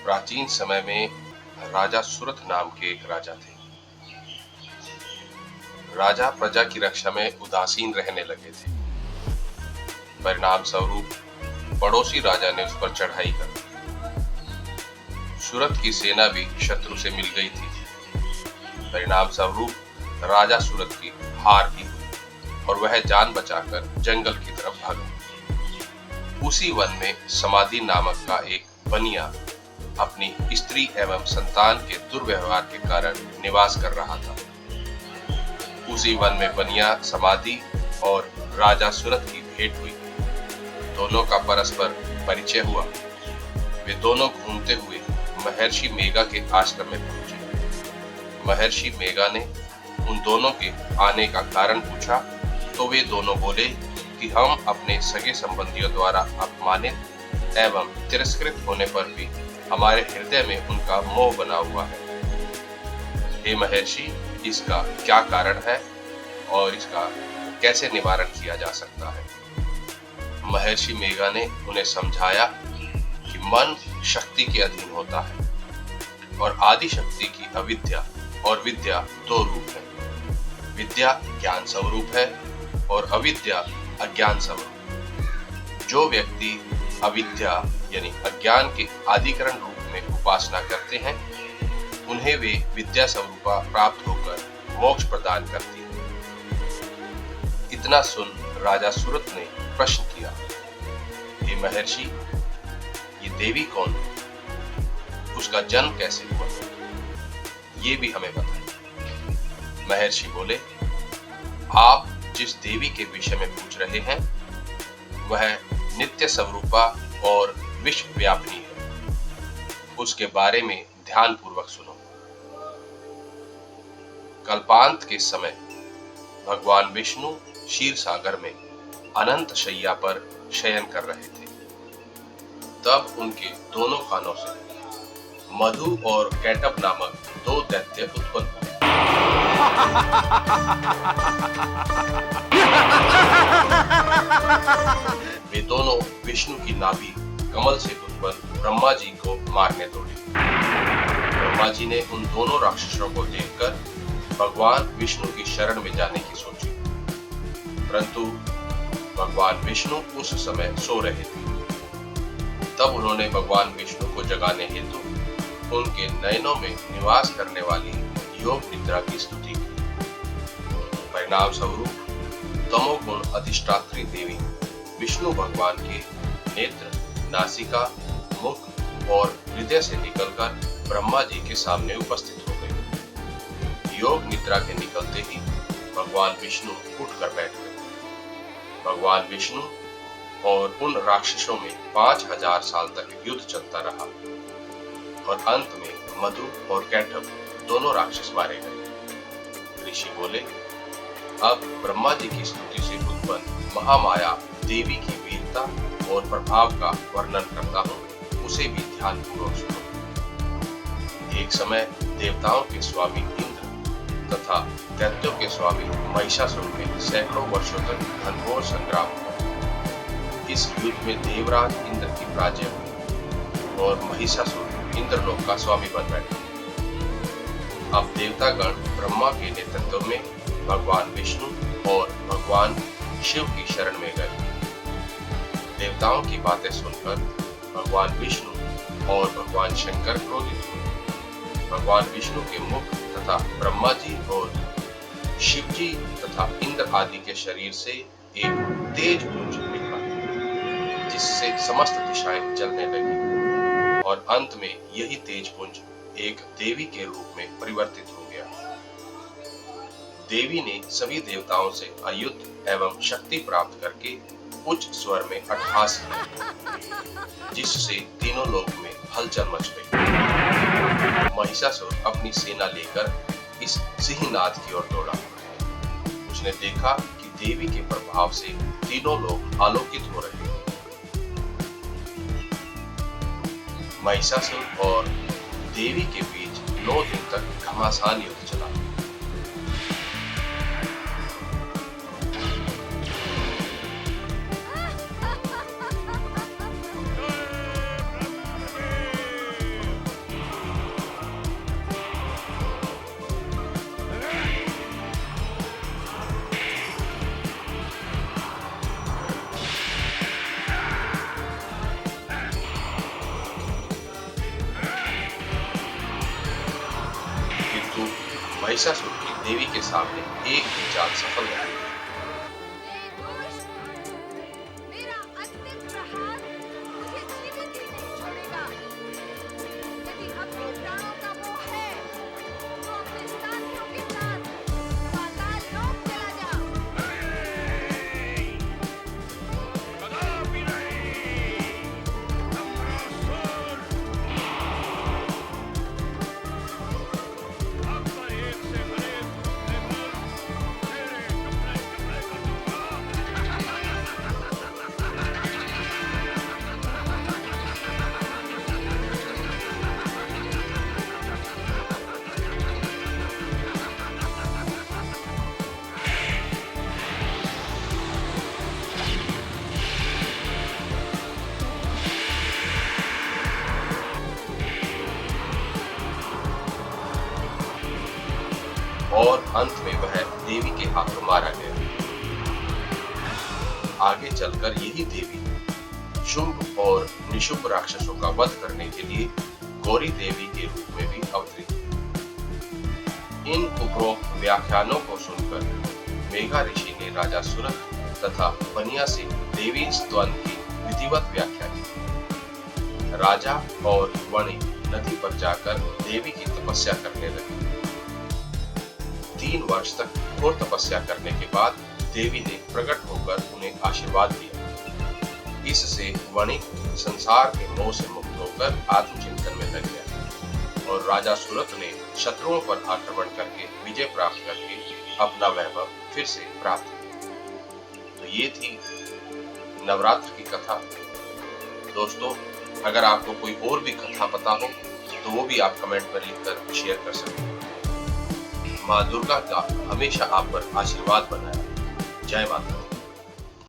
प्राचीन समय में राजा सुरथ नाम के एक राजा थे। राजा प्रजा की रक्षा में उदासीन रहने लगे थे। परिणाम स्वरूप पड़ोसी राजा ने उस पर चढ़ाई कर दी। सुरथ की सेना भी शत्रु से मिल गई थी। परिणाम स्वरूप राजा सुरथ की हार भी हुई और वह जान बचाकर जंगल की तरफ भागा। उसी वन में समाधि नामक का एक बनिया अपनी स्त्री एवं संतान के दुर्व्यवहार के कारण निवास कर रहा था। उसी वन में बनिया समाधि और राजा सुरथ की भेंट हुई। दोनों का परस्पर परिचय हुआ। वे दोनों घूमते हुए महर्षि मेघा के आश्रम में पहुंचे। महर्षि मेघा ने उन दोनों के आने का कारण पूछा तो वे दोनों बोले कि हम अपने सगे संबंधियों द्वारा अपमानित एवं तिरस्कृत होने पर भी हमारे हृदय में उनका मोह बना हुआ है। हे महर्षि, इसका क्या कारण है और इसका कैसे निवारण किया जा सकता है? महर्षि मेघा ने उन्हें समझाया कि मन शक्ति के अधीन होता है और आदि शक्ति की अविद्या और विद्या दो रूप है। विद्या ज्ञान स्वरूप है और अविद्या अज्ञान स्वरूप। जो व्यक्ति अविद्या यानी अज्ञान के आदिकरण रूप में उपासना करते हैं, उन्हें वे विद्या स्वरूपा प्राप्त होकर मोक्ष प्रदान करती है। इतना सुन राजा सुरथ ने प्रश्न किया, हे महर्षि, ये देवी कौन है? उसका जन्म कैसे हुआ? ये भी हमें बताएं। महर्षि बोले, आप जिस देवी के विषय में पूछ रहे हैं वह नित्य स्वरूपा और विश्व व्यापिनी है। उसके बारे में ध्यान पूर्वक सुनो। कल्पांत के समय भगवान विष्णु क्षीर सागर में अनंत शैया पर शयन कर रहे थे। तब उनके दोनों कानों से मधु और कैटब नामक दो दैत्य उत्पन्न हुए। वे दोनों विष्णु की नाभि कमल से उत्पन्न ब्रह्मा जी को मारने दौड़े। ब्रह्मा जी ने उन दोनों राक्षसों को देखकर भगवान विष्णु की शरण में जाने की सोची, परंतु भगवान विष्णु उस समय सो रहे थे। तब उन्होंने भगवान विष्णु को जगाने हेतु उनके नयनों में निवास करने वाली योग निद्रा की स्तुति की। परिणाम स्वरूप तमोगुण अधिष्ठात्री देवी विष्णु भगवान के नेत्र, नासिका, मुख और हृदय से निकलकर ब्रह्मा जी के सामने उपस्थित हो गई। योग निद्रा के निकलते ही भगवान विष्णु उठकर बैठ गए। भगवान विष्णु और उन राक्षसों में 5000 साल तक युद्ध चलता रहा और अंत में मधु और कैटब दोनों राक्षस मारे गए। ऋषि बोले, अब ब्रह्मा जी की स्तुति से उत्पन्न महामाया देवी की वीरता और प्रभाव का वर्णन करता हूँ, उसे भी ध्यान पूर्वक सुनो। एक समय देवताओं के स्वामी इंद्र तथा दैत्यों के स्वामी महिषासुर में सैकड़ों वर्षों तक घनघोर संग्राम हुआ। इस युद्ध में देवराज इंद्र की पराजय हुई और महिषासुर इंद्रलोक का स्वामी बन बैठे। अब देवतागण ब्रह्मा के नेतृत्व में भगवान विष्णु और भगवान शिव की शरण में गए। देवताओं की बातें सुनकर भगवान विष्णु और भगवान शंकर क्रोधित हुए। भगवान विष्णु के मुख तथा ब्रह्मा जी और शिव जी तथा इंद्र आदि के शरीर से एक तेज पुंज निकला, जिससे समस्त दिशाएं जलने लगी और अंत में यही तेज पुंज एक देवी के रूप में परिवर्तित हो गया। देवी ने सभी देवताओं से आयुध एवं शक्ति प्राप्त करके उच्च स्वर में अट्टहास किया, जिससे तीनों लोक में हलचल मच गई। महिषासुर अपनी सेना लेकर इस सिंहनाद की ओर दौड़ा। उसने देखा कि देवी के प्रभाव से तीनों लोग आलोकित हो रहे हैं। महिषासुर और देवी के बीच 9 दिन तक घमासान युद्ध चला। महिषासुर की देवी के सामने एक भी चाल सफल नहीं। मेरा अंतिम प्रहार मुझे जीवित ही नहीं छोड़ेगा। यदि अपने प्राणों का मोह है तो अपने साथियों के साथ पाताल लोक चला जा। कदापि नहीं, नम्रासुर। अब मैं एक से बड़े लेकर तेरे टुकड़े टुकड़े कर दूंगा। और अंत में वह देवी के हाथों मारा गया। आगे चलकर यही देवी शुंभ और निशुंभ राक्षसों का वध करने के लिए गौरी देवी के रूप में भी अवतरित हुई। इन उपरोक्त व्याख्यानों को सुनकर मेघा ऋषि ने राजा सुरथ तथा बनिया से देवी स्तवन की विधिवत व्याख्या की। राजा और वणिक नदी पर जाकर देवी की तपस्या करने लगे। 3 वर्ष तक घोर तपस्या करने के बाद देवी ने प्रकट होकर उन्हें आशीर्वाद दिया। इससे वणिक संसार के मोह से मुक्त होकर आत्मचिंतन में लग गया और राजा सुरथ ने शत्रुओं पर आक्रमण करके विजय प्राप्त करके अपना वैभव फिर से प्राप्त किया। तो ये थी नवरात्र की कथा। दोस्तों, अगर आपको कोई और भी कथा पता हो तो वो भी आप कमेंट पर लिखकर शेयर कर सकते हैं। माँ दुर्गा का हमेशा आप पर आशीर्वाद बनाए। जय माता दी।